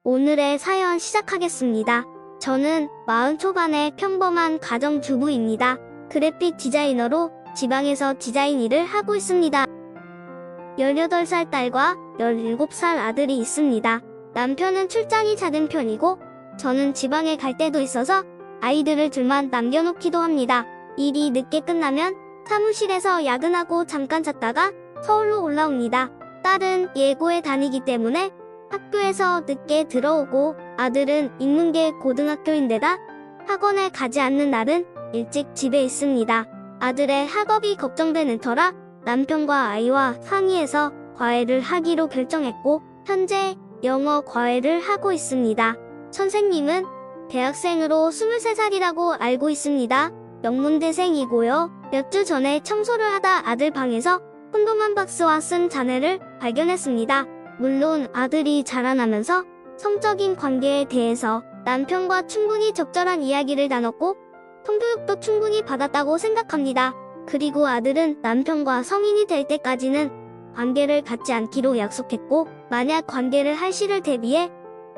오늘의 사연 시작하겠습니다. 저는 40 초반의 평범한 가정주부입니다. 그래픽 디자이너로 지방에서 디자인 일을 하고 있습니다. 18살 딸과 17살 아들이 있습니다. 남편은 출장이 잦은 편이고 저는 지방에 갈 때도 있어서 아이들을 둘만 남겨놓기도 합니다. 일이 늦게 끝나면 사무실에서 야근하고 잠깐 잤다가 서울로 올라옵니다. 딸은 예고에 다니기 때문에 학교에서 늦게 들어오고 아들은 인문계 고등학교인데다 학원에 가지 않는 날은 일찍 집에 있습니다. 아들의 학업이 걱정되는 터라 남편과 아이와 상의해서 과외를 하기로 결정했고 현재 영어 과외를 하고 있습니다. 선생님은 대학생으로 23살이라고 알고 있습니다. 명문대생이고요. 몇 주 전에 청소를 하다 아들 방에서 콘돔 박스와 쓴 잔해를 발견했습니다. 물론 아들이 자라나면서 성적인 관계에 대해서 남편과 충분히 적절한 이야기를 나눴고 성교육도 충분히 받았다고 생각합니다. 그리고 아들은 남편과 성인이 될 때까지는 관계를 갖지 않기로 약속했고 만약 관계를 할 시를 대비해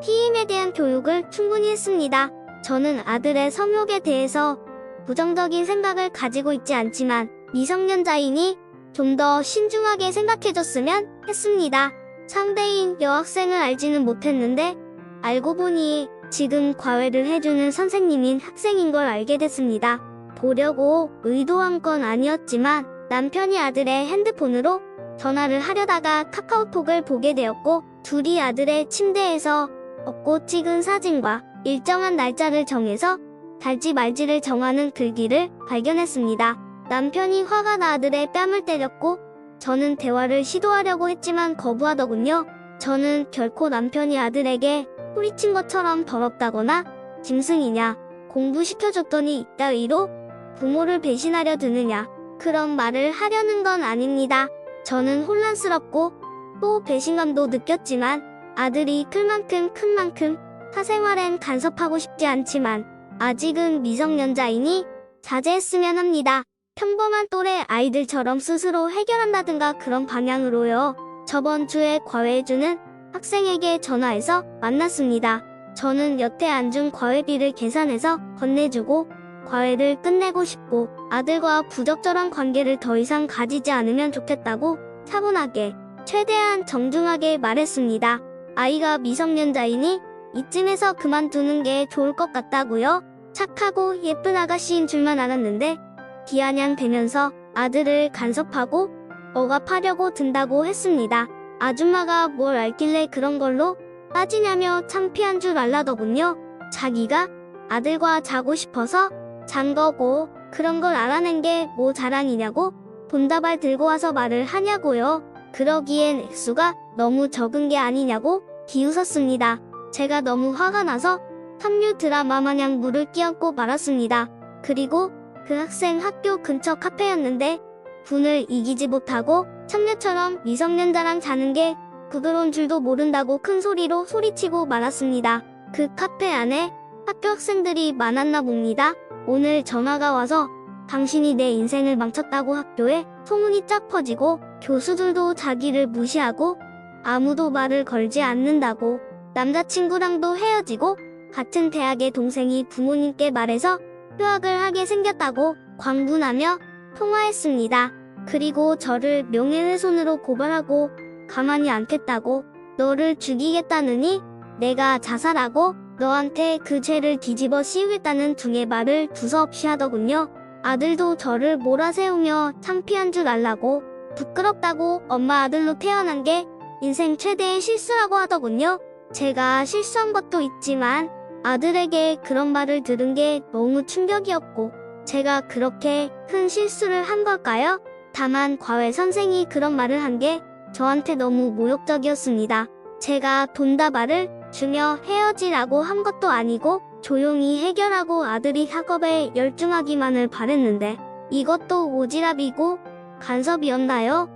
피임에 대한 교육을 충분히 했습니다. 저는 아들의 성욕에 대해서 부정적인 생각을 가지고 있지 않지만 미성년자이니 좀 더 신중하게 생각해줬으면 했습니다. 상대인 여학생을 알지는 못했는데 알고 보니 지금 과외를 해주는 선생님인 학생인 걸 알게 됐습니다. 보려고 의도한 건 아니었지만 남편이 아들의 핸드폰으로 전화를 하려다가 카카오톡을 보게 되었고 둘이 아들의 침대에서 얻고 찍은 사진과 일정한 날짜를 정해서 달지 말지를 정하는 글귀를 발견했습니다. 남편이 화가 나 아들의 뺨을 때렸고 저는 대화를 시도하려고 했지만 거부하더군요. 저는 결코 남편이 아들에게 소리친 것처럼 더럽다거나 짐승이냐, 공부시켜줬더니 이따위로 부모를 배신하려 드느냐 그런 말을 하려는 건 아닙니다. 저는 혼란스럽고 또 배신감도 느꼈지만 아들이 클 만큼 큰 만큼 사생활엔 간섭하고 싶지 않지만 아직은 미성년자이니 자제했으면 합니다. 평범한 또래 아이들처럼 스스로 해결한다든가 그런 방향으로요. 저번 주에 과외해주는 학생에게 전화해서 만났습니다. 저는 여태 안 준 과외비를 계산해서 건네주고 과외를 끝내고 싶고 아들과 부적절한 관계를 더 이상 가지지 않으면 좋겠다고 차분하게 최대한 정중하게 말했습니다. 아이가 미성년자이니 이쯤에서 그만두는 게 좋을 것 같다고요. 착하고 예쁜 아가씨인 줄만 알았는데 기아냥대면서 아들을 간섭하고 억압하려고 든다고 했습니다. 아줌마가 뭘 알길래 그런 걸로 따지냐며 창피한 줄 알라더군요. 자기가 아들과 자고 싶어서 잔 거고 그런 걸 알아낸 게 뭐 자랑이냐고 돈다발 들고 와서 말을 하냐고요. 그러기엔 액수가 너무 적은 게 아니냐고 비웃었습니다. 제가 너무 화가 나서 삼류 드라마 마냥 물을 끼얹고 말았습니다. 그리고 그 학생 학교 근처 카페였는데 분을 이기지 못하고 참녀처럼 미성년자랑 자는 게 부끄러운 줄도 모른다고 큰 소리로 소리치고 말았습니다. 그 카페 안에 학교 학생들이 많았나 봅니다. 오늘 전화가 와서 당신이 내 인생을 망쳤다고 학교에 소문이 쫙 퍼지고 교수들도 자기를 무시하고 아무도 말을 걸지 않는다고 남자친구랑도 헤어지고 같은 대학의 동생이 부모님께 말해서 휴학을 하게 생겼다고 광분하며 통화했습니다. 그리고 저를 명예훼손으로 고발하고 가만히 않겠다고 너를 죽이겠다느니 내가 자살하고 너한테 그 죄를 뒤집어 씌우겠다는 등의 말을 두서없이 하더군요. 아들도 저를 몰아세우며 창피한 줄 알라고 부끄럽다고 엄마 아들로 태어난 게 인생 최대의 실수라고 하더군요. 제가 실수한 것도 있지만 아들에게 그런 말을 들은 게 너무 충격이었고 제가 그렇게 큰 실수를 한 걸까요? 다만 과외 선생이 그런 말을 한 게 저한테 너무 모욕적이었습니다. 제가 돈다발을 주며 헤어지라고 한 것도 아니고 조용히 해결하고 아들이 학업에 열중하기만을 바랬는데 이것도 오지랖이고 간섭이었나요?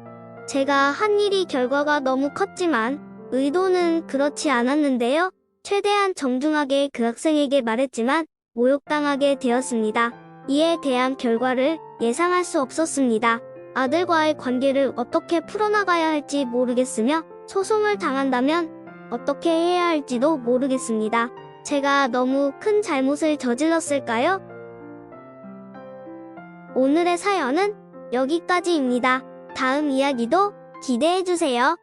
제가 한 일이 결과가 너무 컸지만 의도는 그렇지 않았는데요. 최대한 정중하게 그 학생에게 말했지만 모욕당하게 되었습니다. 이에 대한 결과를 예상할 수 없었습니다. 아들과의 관계를 어떻게 풀어나가야 할지 모르겠으며 소송을 당한다면 어떻게 해야 할지도 모르겠습니다. 제가 너무 큰 잘못을 저질렀을까요? 오늘의 사연은 여기까지입니다. 다음 이야기도 기대해주세요.